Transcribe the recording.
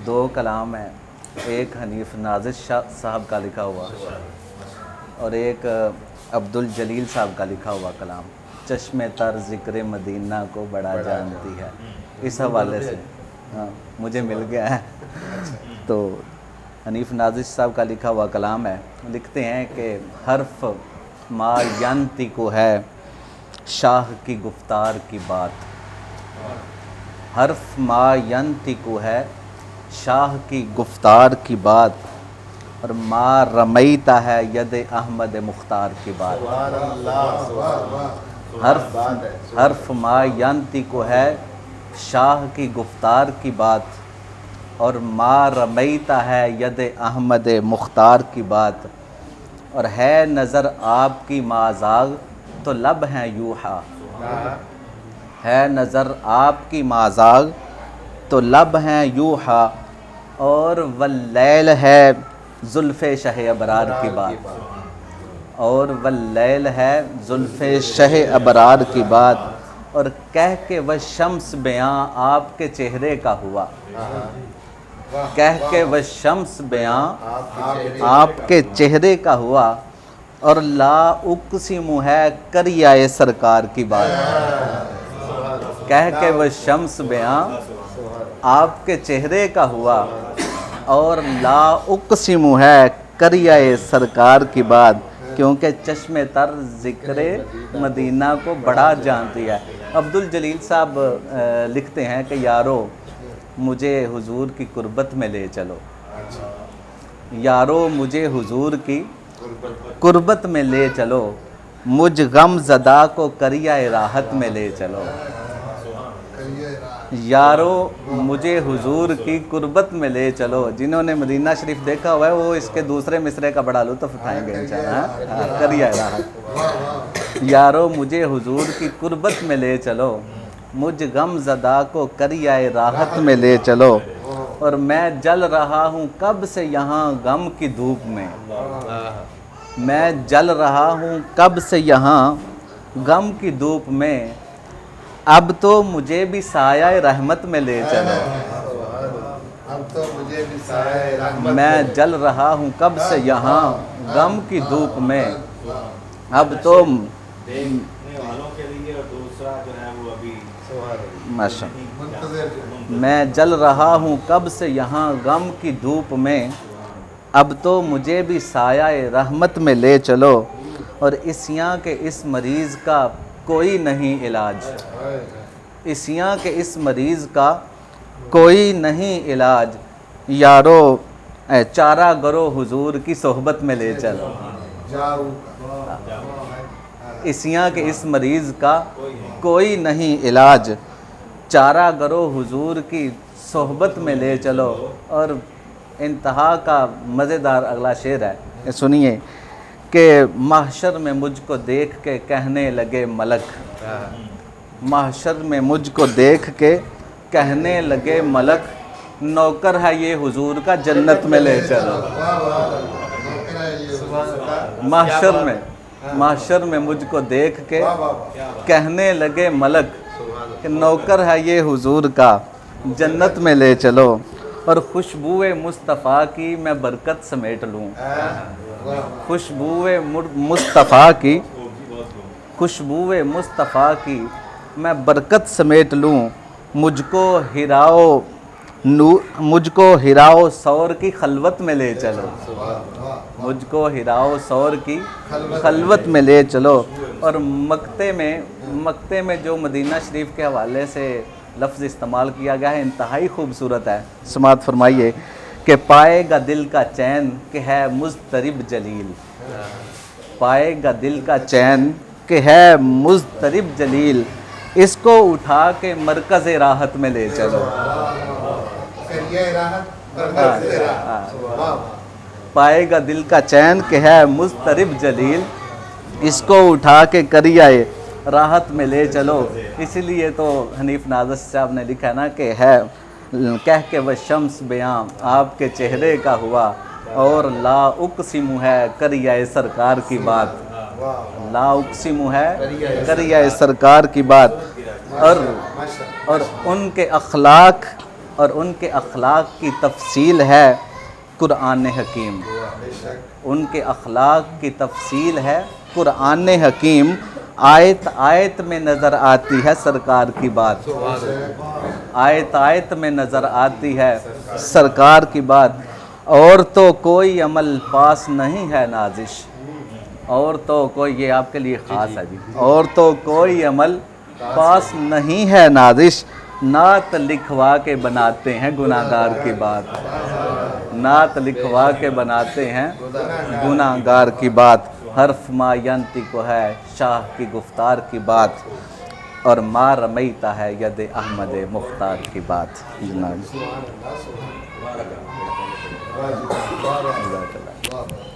دو کلام ہیں، ایک حنیف نازش صاحب کا لکھا ہوا اور ایک عبدالجلیل صاحب کا لکھا ہوا کلام، چشم تر ذکر مدینہ کو بڑا جانتی ہے، اس حوالے سے مجھے مل گیا ہے۔ تو حنیف نازش صاحب کا لکھا ہوا کلام ہے، لکھتے ہیں کہ حرف ما ینطق ہے شاہ کی گفتار کی بات، حرف ما ینطق ہے شاہ کی گفتار کی بات، اور ما رمیتا ہے ید احمد مختار کی بات۔ حرف ما ینطق ہے شاہ کی گفتار کی بات، اور ما رمیتا ہے ید احمد مختار کی بات، اور ہے نظر آپ کی مازاغ تو لب ہیں یوحا، ہے نظر آپ کی مازاغ تو لب ہیں یوحا، اور واللیل ہے زلف شہ ابرار کی بات، اور واللیل ہے زلف شہ ابرار کی بات، اور کہہ کے وہ شمس بیاں آپ کے چہرے کا ہوا، کہہ کے وہ شمس بیاں آپ کے چہرے کا ہوا، اور لا اقسم ہے کریائے سرکار کی بات، کہہ کے وہ شمس بیاں آپ کے چہرے کا ہوا، اور لا اقسم ہے کریائے سرکار کی بات، کیونکہ چشم تر ذکر مدینہ کو بڑا جانتی ہے۔ عبدالجلیل صاحب لکھتے ہیں کہ یارو مجھے حضور کی قربت میں لے چلو، یارو مجھے حضور کی قربت میں لے چلو، مجھ غم زدہ کو کریائے راحت میں لے چلو، یارو مجھے حضور کی قربت میں لے چلو۔ جنہوں نے مدینہ شریف دیکھا ہوا ہے وہ اس کے دوسرے مصرعے کا بڑا لطف اٹھائیں گے انشاءاللہ۔ کریائے راحت، یارو مجھے حضور کی قربت میں لے چلو، مجھ غم زدہ کو کریائے راحت میں لے چلو، اور میں جل رہا ہوں کب سے یہاں غم کی دھوپ میں، میں جل رہا ہوں کب سے یہاں غم کی دھوپ میں، اب تو مجھے بھی سایہ رحمت میں لے چلو، میں جل رہا ہوں کب سے یہاں غم کی دھوپ میں، اب تو میں جل رہا ہوں کب سے یہاں غم کی دھوپ میں، اب تو مجھے بھی سایہ رحمت میں لے چلو، اور عصیاں کے اس مریض کا کوئی نہیں علاج، عصیاں کے اس مریض کا کوئی نہیں علاج، یارو چارہ گرو حضور کی صحبت میں لے چلو، عصیاں کے اس مریض کا کوئی نہیں علاج، چارہ گرو حضور کی صحبت میں لے چلو۔ اور انتہا کا مزیدار اگلا شعر ہے، سنیے کہ محشر میں مجھ کو دیکھ کے کہنے لگے ملک، محشر میں مجھ کو دیکھ کے کہنے لگے ملک، نوکر ہے یہ حضور کا جنت میں لے چلو، محشر میں مجھ کو دیکھ کے کہنے لگے ملک کہ نوکر ہے یہ حضور کا جنت میں لے چلو، اور خوشبوئے مصطفیٰ کی میں برکت سمیٹ لوں، خوشبوئے مصطفیٰ کی، خوشبوئے مصطفیٰ کی میں برکت سمیٹ لوں، مجھ کو ہراؤ سور کی خلوت میں لے چلو، مجھ کو ہراؤ سور کی خلوت میں لے چلو۔ اور مکتے میں جو مدینہ شریف کے حوالے سے لفظ استعمال کیا گیا ہے انتہائی خوبصورت ہے، سماعت فرمائیے کہ پائے گا دل کا چین کہ ہے مضطرب جلیل، پائے گا دل کا چین کہ ہے مضطرب جلیل، اس کو اٹھا کے مرکز راحت میں لے چلو، پائے گا دل کا چین کہ ہے مضطرب جلیل، اس کو اٹھا کے کریائے راحت میں لے چلو۔ اسی لیے تو حنیف نازش صاحب نے لکھا نا کہ ہے کہہ کے وہ شمس بیاں آپ کے چہرے کا ہوا، اور لا اقسم ہے کریائے سرکار کی بات، لا اقسم ہے کریائے سرکار کی بات، اور ان کے اخلاق اور ان کے اخلاق کی تفصیل ہے قرآن حکیم، ان کے اخلاق کی تفصیل ہے قرآن حکیم، آیت آیت میں نظر آتی ہے سرکار کی بات، آیت آیت میں نظر آتی ہے سرکار کی بات۔ اور تو کوئی عمل پاس نہیں ہے نازش، اور تو کوئی، یہ آپ کے لیے خاص ہے جی، اور تو کوئی عمل پاس نہیں ہے نازش، نعت لکھوا کے بناتے ہیں گناہگار کی بات، نعت لکھوا کے بناتے ہیں گناہگار کی بات۔ حرف ما ینطق ہے شاہ کی گفتار کی بات، اور ما رمیتا ہے ید احمد مختار کی بات۔ جناب